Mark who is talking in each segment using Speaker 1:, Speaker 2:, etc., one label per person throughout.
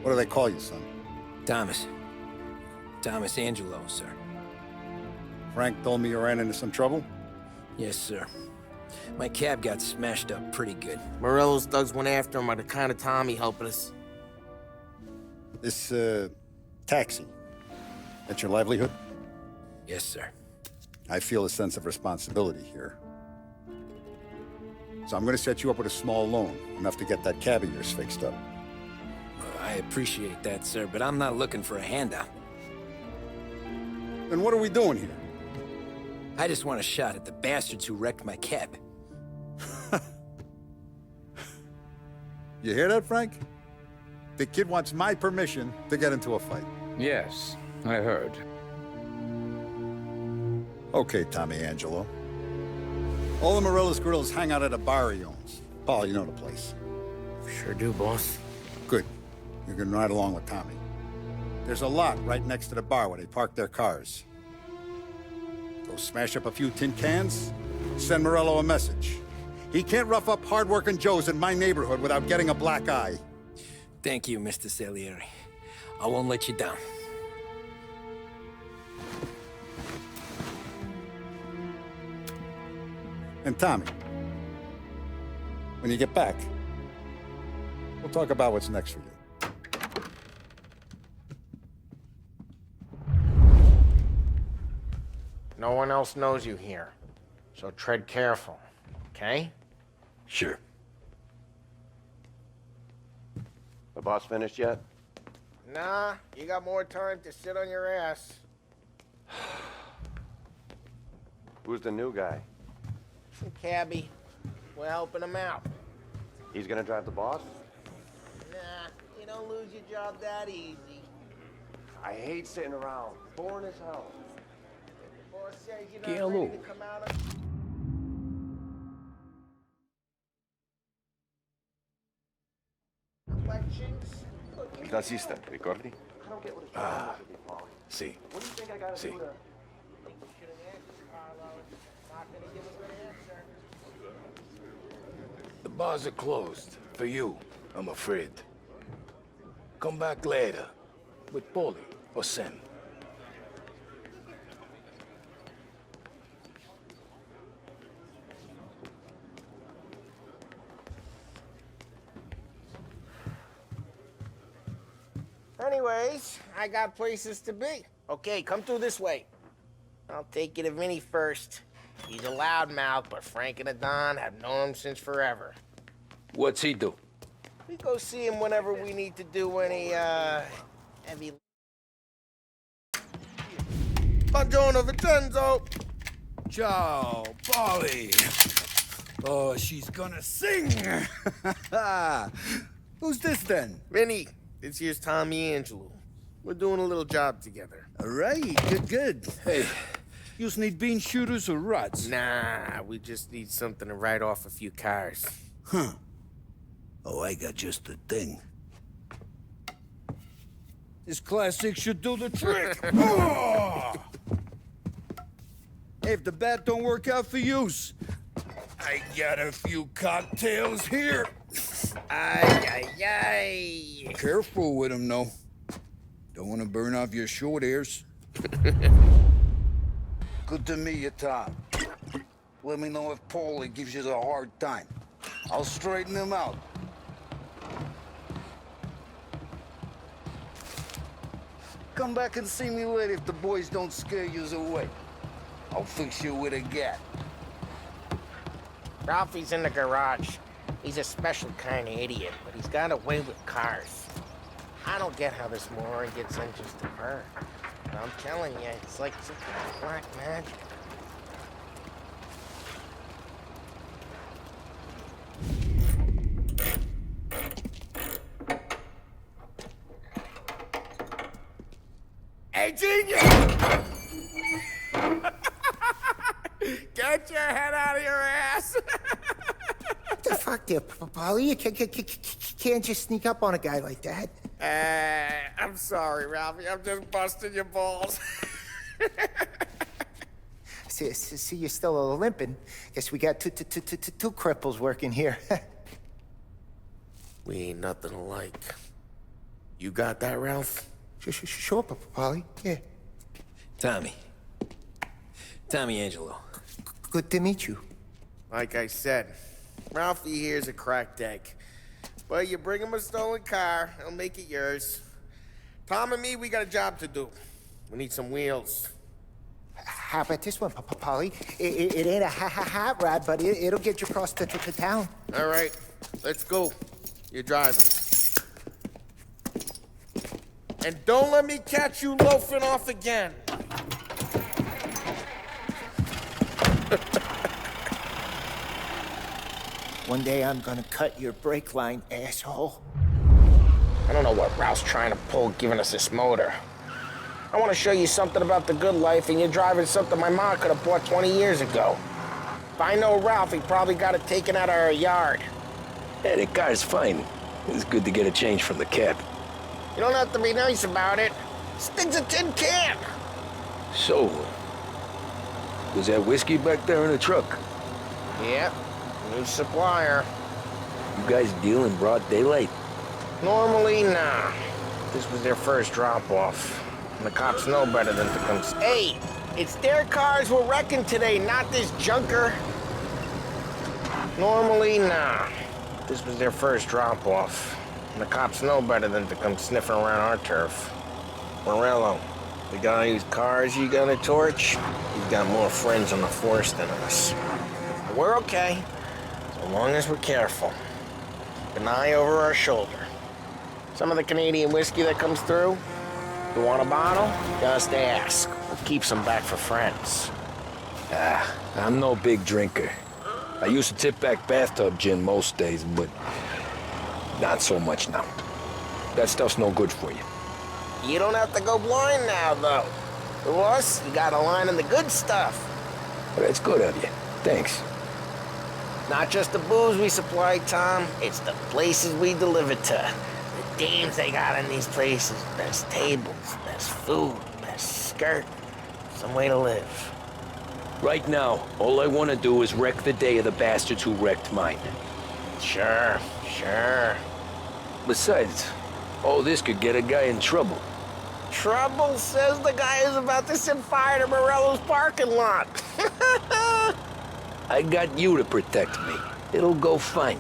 Speaker 1: What do they call you, son?
Speaker 2: Thomas. Thomas Angelo, sir.
Speaker 1: Frank told me you ran into some trouble?
Speaker 2: Yes, sir. My cab got smashed up pretty good.
Speaker 3: Morello's thugs went after him by the kind of time he helped us.
Speaker 1: This, taxi. That's your livelihood?
Speaker 2: Yes, sir.
Speaker 1: I feel a sense of responsibility here. So I'm gonna set you up with a small loan, enough to get that cab of yours fixed up.
Speaker 2: I appreciate that, sir, but I'm not looking for a handout.
Speaker 1: Then what are we doing here?
Speaker 2: I just want a shot at the bastards who wrecked my cab.
Speaker 1: You hear that, Frank? The kid wants my permission to get into a fight.
Speaker 4: Yes, I heard.
Speaker 1: Okay, Tommy Angelo. All the Morello's grills hang out at a bar he owns. Paul, you know the place.
Speaker 3: Sure do, boss.
Speaker 1: Good. You can ride along with Tommy. There's a lot right next to the bar where they park their cars. Go smash up a few tin cans, send Morello a message. He can't rough up hard-working Joes in my neighborhood without getting a black eye.
Speaker 2: Thank you, Mr. Salieri. I won't let you down.
Speaker 1: And Tommy, when you get back, we'll talk about what's next for you.
Speaker 3: No one else knows you here, so tread careful, okay?
Speaker 5: Sure. The boss finished yet?
Speaker 3: Nah, you got more time to sit on your ass.
Speaker 5: Who's the new guy?
Speaker 3: Some cabbie. We're helping him out.
Speaker 5: He's gonna drive the boss?
Speaker 3: Nah, you don't lose your job that easy.
Speaker 5: I hate sitting around. Boring as hell.
Speaker 3: The boss says you're not ready to come out of...
Speaker 5: Il assistant, ricordi?
Speaker 4: Ah, sì. Sì. The bars are closed. For you, I'm afraid. Come back later. With Paulie or Sam.
Speaker 3: Anyways, I got places to be. Okay, come through this way. I'll take you to Vinny first. He's a loudmouth, but Frank and the Don have known him since forever.
Speaker 4: What's he do?
Speaker 3: We go see him whenever we need to do any, heavy... Buongiorno, Vincenzo!
Speaker 6: Ciao, Polly. Oh, she's gonna sing. Who's this then?
Speaker 3: Vinny, this here's Tommy Angelo. We're doing a little job together.
Speaker 6: All right, good. Hey, you need bean shooters or rods?
Speaker 3: Nah, we just need something to write off a few cars.
Speaker 6: Huh. Oh, I got just the thing. This classic should do the trick. Oh! Hey, if the bat don't work out for yous, I got a few cocktails here.
Speaker 3: Ay, ay, ay.
Speaker 6: Careful with them, though. Don't want to burn off your short hairs. Good to meet you, Tom. Let me know if Paulie gives you a hard time. I'll straighten him out. Come back and see me later if the boys don't scare yous away. I'll fix you with a gat.
Speaker 3: Ralphie's in the garage. He's a special kind of idiot, but he's got a way with cars. I don't get how this moron gets engines to burn. But I'm telling you, it's like some kind of black magic. Hey, genius! Get your head out of your ass!
Speaker 7: What the fuck there, Paulie? You can't just sneak up on a guy like that.
Speaker 3: I'm sorry, Ralphie. I'm just busting your balls.
Speaker 7: See, you're still limping. Guess we got two cripples working here.
Speaker 3: We ain't nothing alike. You got that, Ralph?
Speaker 7: Sure, Polly. Yeah.
Speaker 2: Tommy. Tommy Angelo.
Speaker 7: Good to meet you.
Speaker 3: Like I said, Ralphie here's a cracked egg. But you bring him a stolen car, he'll make it yours. Tom and me, we got a job to do. We need some wheels.
Speaker 7: How about this one, Polly? It ain't a hot rod, but it'll get you across to town.
Speaker 3: All right, let's go. You're driving. And don't let me catch you loafing off again.
Speaker 7: One day I'm gonna cut your brake line, asshole.
Speaker 3: I don't know what Ralph's trying to pull giving us this motor. I want to show you something about the good life, and you're driving something my mom could have bought 20 years ago. If I know Ralph, he probably got it taken out of our yard.
Speaker 2: Yeah, the car's fine. It's good to get a change from the cab.
Speaker 3: You don't have to be nice about it. This thing's a tin can.
Speaker 2: So, was that whiskey back there in the truck?
Speaker 3: Yeah, new supplier.
Speaker 2: You guys deal in broad daylight?
Speaker 3: Normally, nah. This was their first drop-off. And the cops know better than to come... Hey, it's their cars we're wrecking today, not this junker. Normally, nah. This was their first drop-off. And the cops know better than to come sniffing around our turf. Morello, the guy whose cars you gonna torch, he's got more friends on the force than us. But we're okay, so long as we're careful. Keep an eye over our shoulder. Some of the Canadian whiskey that comes through, you want a bottle? Just ask. We'll keep some back for friends.
Speaker 2: I'm no big drinker. I used to tip back bathtub gin most days, but not so much now. That stuff's no good for you.
Speaker 3: You don't have to go blind now, though. To us, you got a line in the good stuff.
Speaker 2: Well, that's good of you. Thanks.
Speaker 3: Not just the booze we supply, Tom. It's the places we deliver to. The dames they got in these places. Best tables, best food, best skirt. Some way to live.
Speaker 2: Right now, all I want to do is wreck the day of the bastards who wrecked mine.
Speaker 3: Sure.
Speaker 2: Besides, all this could get a guy in trouble.
Speaker 3: Trouble, says the guy who's about to set fire to Morello's parking lot.
Speaker 2: I got you to protect me. It'll go fine.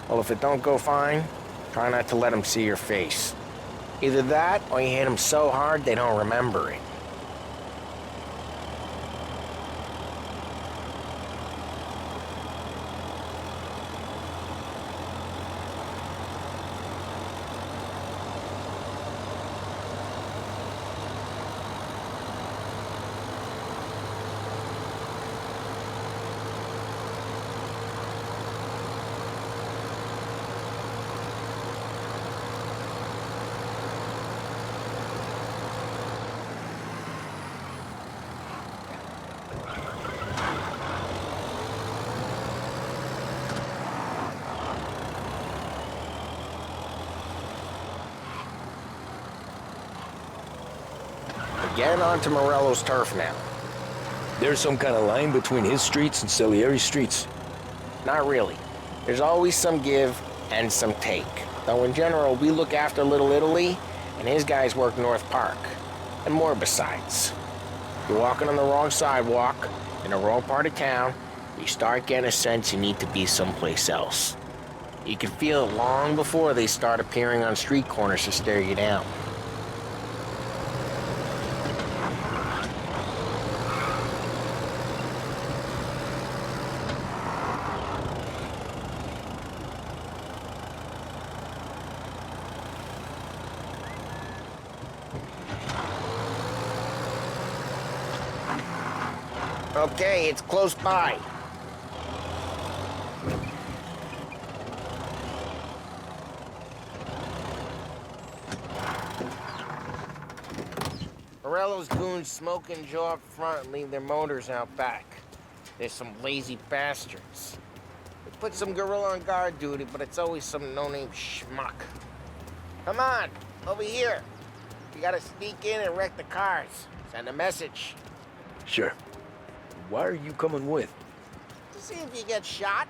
Speaker 3: Well, if it don't go fine, try not to let them see your face. Either that, or you hit them so hard they don't remember it. Get onto Morello's turf now.
Speaker 2: There's some kind of line between his streets and Salieri's streets.
Speaker 3: Not really. There's always some give and some take. Though in general, we look after Little Italy, and his guys work North Park. And more besides. You're walking on the wrong sidewalk, in the wrong part of town, you start getting a sense you need to be someplace else. You can feel it long before they start appearing on street corners to stare you down. Okay, it's close by. Morello's goons smoke and jaw up front and leave their motors out back. There's some lazy bastards. They put some gorilla on guard duty, but it's always some no-name schmuck. Come on, over here. You gotta sneak in and wreck the cars. Send a message.
Speaker 2: Sure. Why are you coming with?
Speaker 3: To see if you get shot.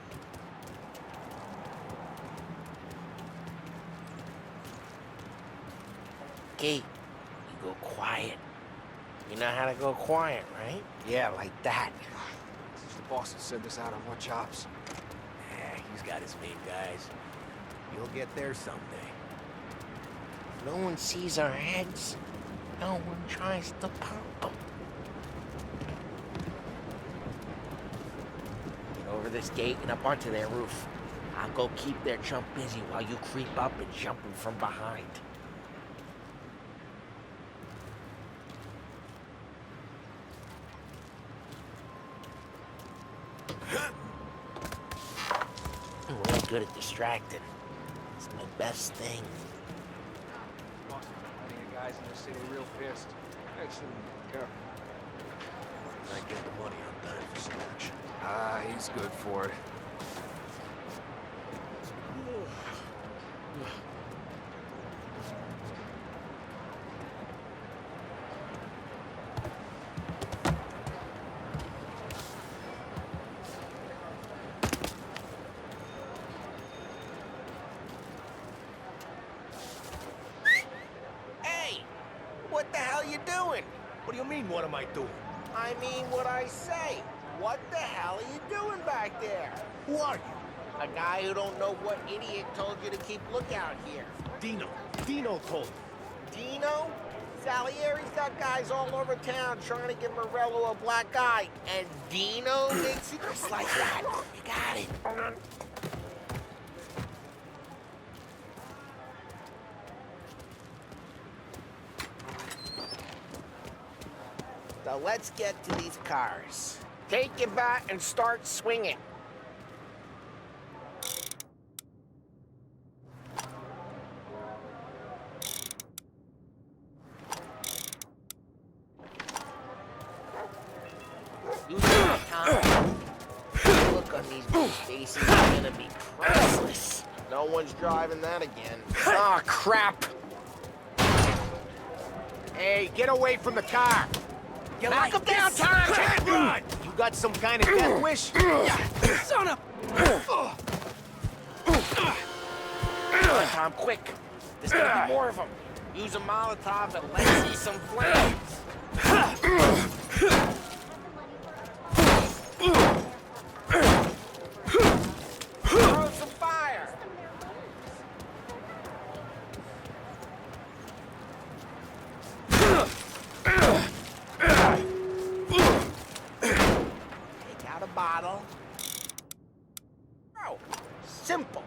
Speaker 3: Frankie. You go quiet. You know how to go quiet, right? Yeah, like that.
Speaker 5: The boss will send us out on what jobs.
Speaker 8: Yeah, he's got his main guys. You'll get there someday.
Speaker 3: No one sees our heads. No one tries to pop them. Get over this gate and up onto their roof. I'll go keep their chump busy while you creep up and jump him from behind. I'm really good at distracting. It's my best thing.
Speaker 5: Boss, plenty of guys in the city real pissed. Excellent. Careful.
Speaker 8: I get the money on time for selection.
Speaker 5: Ah, he's good for it.
Speaker 3: Hey! What the hell you doing?
Speaker 8: What do you mean, what am I doing?
Speaker 3: I mean what I say. What the hell are you doing back there?
Speaker 8: Who are you?
Speaker 3: A guy who don't know what idiot told you to keep lookout here.
Speaker 8: Dino. Dino told me.
Speaker 3: Dino? Salieri's got guys all over town trying to give Morello a black eye. And Dino makes it just like that. You got it. So let's get to these cars. Take your bat and start swinging. Use that time. The look on these faces is gonna be priceless. No one's driving that again. Ah, crap!
Speaker 8: Hey, get away from the car! You
Speaker 3: Knock him down, Tom!
Speaker 8: Can't run! You got some kind of death wish? Son of...
Speaker 3: Come on, Tom, quick. There's gonna be more of them. Use a Molotov and let's see some flames. Throw some fire. Take out a bottle. Oh, simple.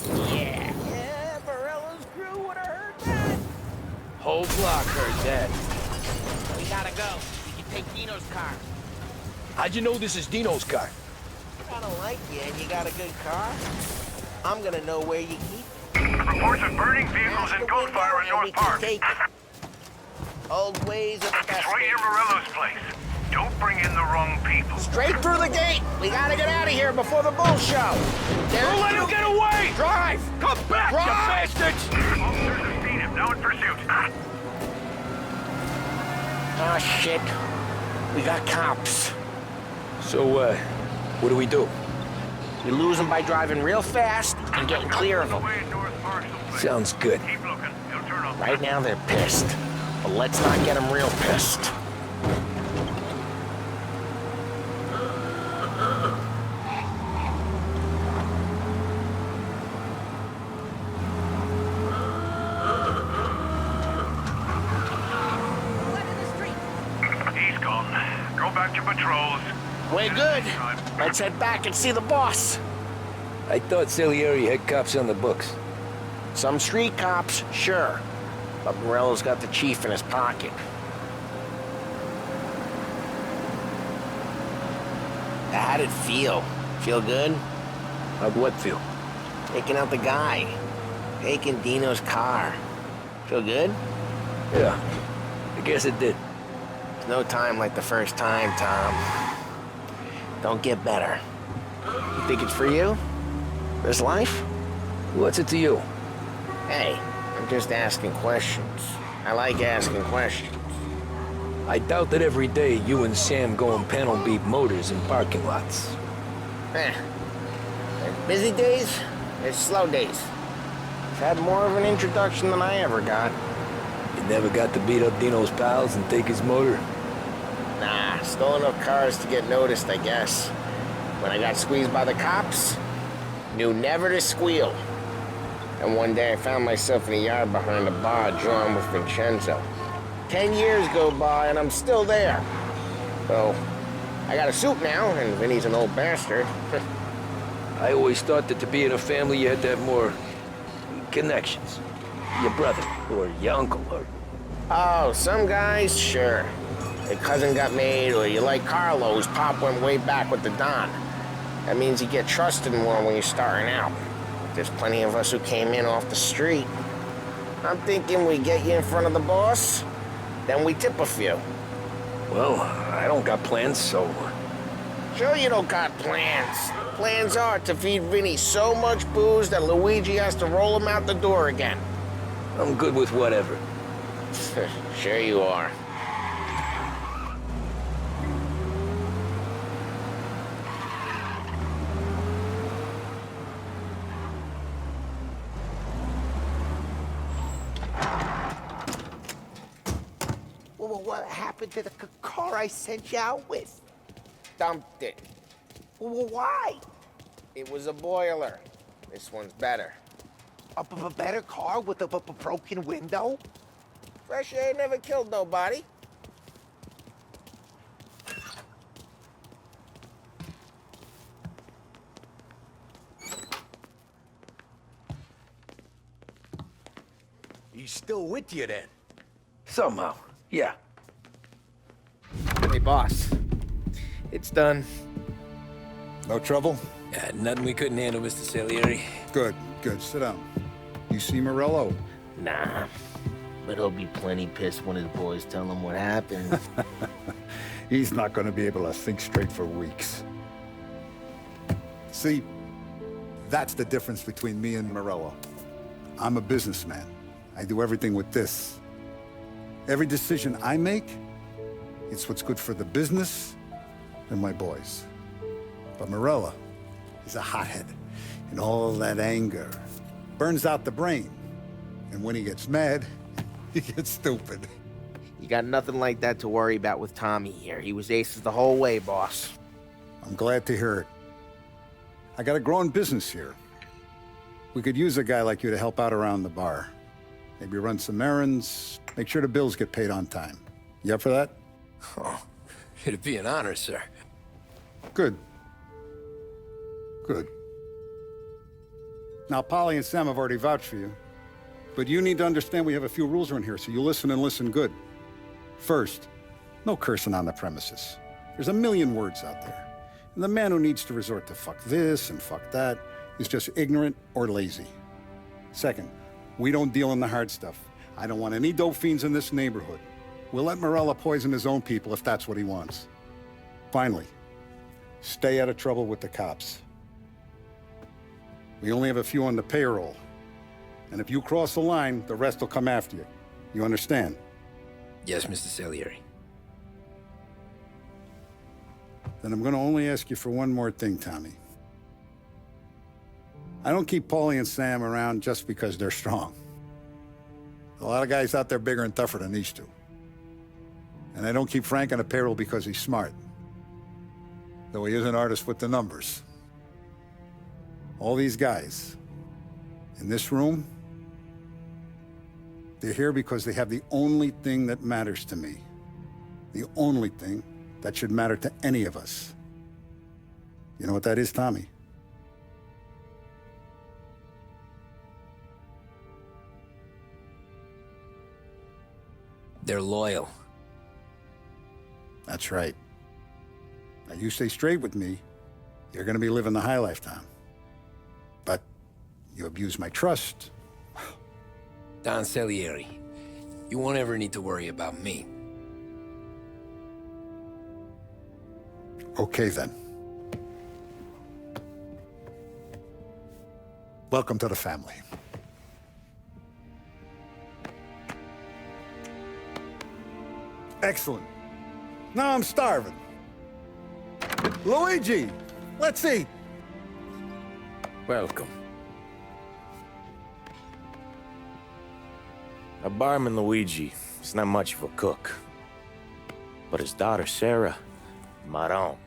Speaker 3: Yeah, Morello's crew would have heard that.
Speaker 2: Whole block heard that.
Speaker 3: We gotta go. We can take Dino's car.
Speaker 2: How'd you know this is Dino's car?
Speaker 3: I don't like you and you got a good car. I'm gonna know where you keep it.
Speaker 9: Reports of burning vehicles and gunfire in North Park.
Speaker 3: Take it. Old ways are the
Speaker 9: It's
Speaker 3: best.
Speaker 9: right near Morello's place. Don't bring in the wrong people.
Speaker 3: Straight through the gate. We gotta get out of here before the bull show.
Speaker 9: Don't let him get away!
Speaker 3: Drive!
Speaker 9: Come back,
Speaker 3: Drive!
Speaker 9: you bastards! Officers have seen him, now in pursuit.
Speaker 3: Oh, shit. We got cops.
Speaker 2: So, what do we do?
Speaker 3: We lose them by driving real fast and getting clear of them.
Speaker 9: Away in North Park someplace.
Speaker 2: Sounds good.
Speaker 9: Keep looking. He'll turn up.
Speaker 3: Right now, they're pissed. But let's not get them real pissed.
Speaker 9: He's gone. Go back to patrols.
Speaker 3: We're good. Let's head back and see the boss.
Speaker 2: I thought Salieri had cops on the books.
Speaker 3: Some street cops, sure. But Morello's got the chief in his pocket. How'd it feel? Feel good?
Speaker 2: How'd what feel?
Speaker 3: Taking out the guy. Taking Dino's car. Feel good?
Speaker 2: Yeah, I guess it did.
Speaker 3: There's no time like the first time, Tom. Don't get better. You think it's for you? This life?
Speaker 2: What's it to you?
Speaker 3: Hey, I'm just asking questions. I like asking questions.
Speaker 2: I doubt that every day you and Sam go and panel beat motors in parking lots.
Speaker 3: Busy days, there's slow days. I've had more of an introduction than I ever got.
Speaker 2: You never got to beat up Dino's pals and take his motor?
Speaker 3: Nah, stole enough cars to get noticed, I guess. When I got squeezed by the cops, knew never to squeal. And one day I found myself in a yard behind a bar drawn with Vincenzo. 10 years go by and I'm still there. So, I got a suit now, and Vinny's an old bastard.
Speaker 2: I always thought that to be in a family you had to have more connections. Your brother, or your uncle, or...
Speaker 3: Oh, some guys, sure. Your cousin got made, or you like Carlos, Pop went way back with the Don. That means you get trusted more when you're starting out. There's plenty of us who came in off the street. I'm thinking we get you in front of the boss, then we tip a few.
Speaker 2: Well, I don't got plans, so...
Speaker 3: Sure you don't got plans. Plans are to feed Vinny so much booze that Luigi has to roll him out the door again.
Speaker 2: I'm good with whatever.
Speaker 3: Sure you are.
Speaker 7: Well, what happened to the car I sent you out with?
Speaker 3: Dumped it.
Speaker 7: Well, why?
Speaker 3: It was a boiler. This one's better.
Speaker 7: A better car with a broken window?
Speaker 3: Fresh air never killed nobody.
Speaker 8: He's still with you then?
Speaker 2: Somehow, yeah.
Speaker 3: Hey, boss. It's done.
Speaker 1: No trouble?
Speaker 8: Yeah, nothing we couldn't handle, Mr. Salieri.
Speaker 1: Good, good. Sit down. You see Morello?
Speaker 3: Nah. But he'll be plenty pissed when his boys tell him what happened.
Speaker 1: He's not going to be able to think straight for weeks. See, that's the difference between me and Morello. I'm a businessman. I do everything with this. Every decision I make, it's what's good for the business and my boys. But Morello is a hothead, and all that anger burns out the brain. And when he gets mad, he gets stupid.
Speaker 3: You got nothing like that to worry about with Tommy here. He was aces the whole way, boss.
Speaker 1: I'm glad to hear it. I got a growing business here. We could use a guy like you to help out around the bar. Maybe run some errands, make sure the bills get paid on time. You up for that?
Speaker 8: Oh, it'd be an honor, sir.
Speaker 1: Good. Good. Now, Polly and Sam have already vouched for you. But you need to understand we have a few rules around here, so you listen and listen good. First, no cursing on the premises. There's a million words out there. And the man who needs to resort to fuck this and fuck that is just ignorant or lazy. Second, we don't deal in the hard stuff. I don't want any dope fiends in this neighborhood. We'll let Morella poison his own people if that's what he wants. Finally, stay out of trouble with the cops. We only have a few on the payroll. And if you cross the line, the rest will come after you. You understand?
Speaker 8: Yes, Mr. Salieri.
Speaker 1: Then I'm going to only ask you for one more thing, Tommy. I don't keep Paulie and Sam around just because they're strong. A lot of guys out there bigger and tougher than these two. And I don't keep Frank on the payroll because he's smart. Though he is an artist with the numbers. All these guys in this room, they're here because they have the only thing that matters to me. The only thing that should matter to any of us. You know what that is, Tommy?
Speaker 8: They're loyal.
Speaker 1: That's right. Now, you stay straight with me, you're gonna be living the high life, Tom. But you abuse my trust.
Speaker 8: Don Salieri, you won't ever need to worry about me.
Speaker 1: Okay, then. Welcome to the family. Excellent. Now I'm starving. Luigi, let's eat.
Speaker 10: Welcome. Our barman Luigi is not much of a cook. But his daughter Sarah, Maron.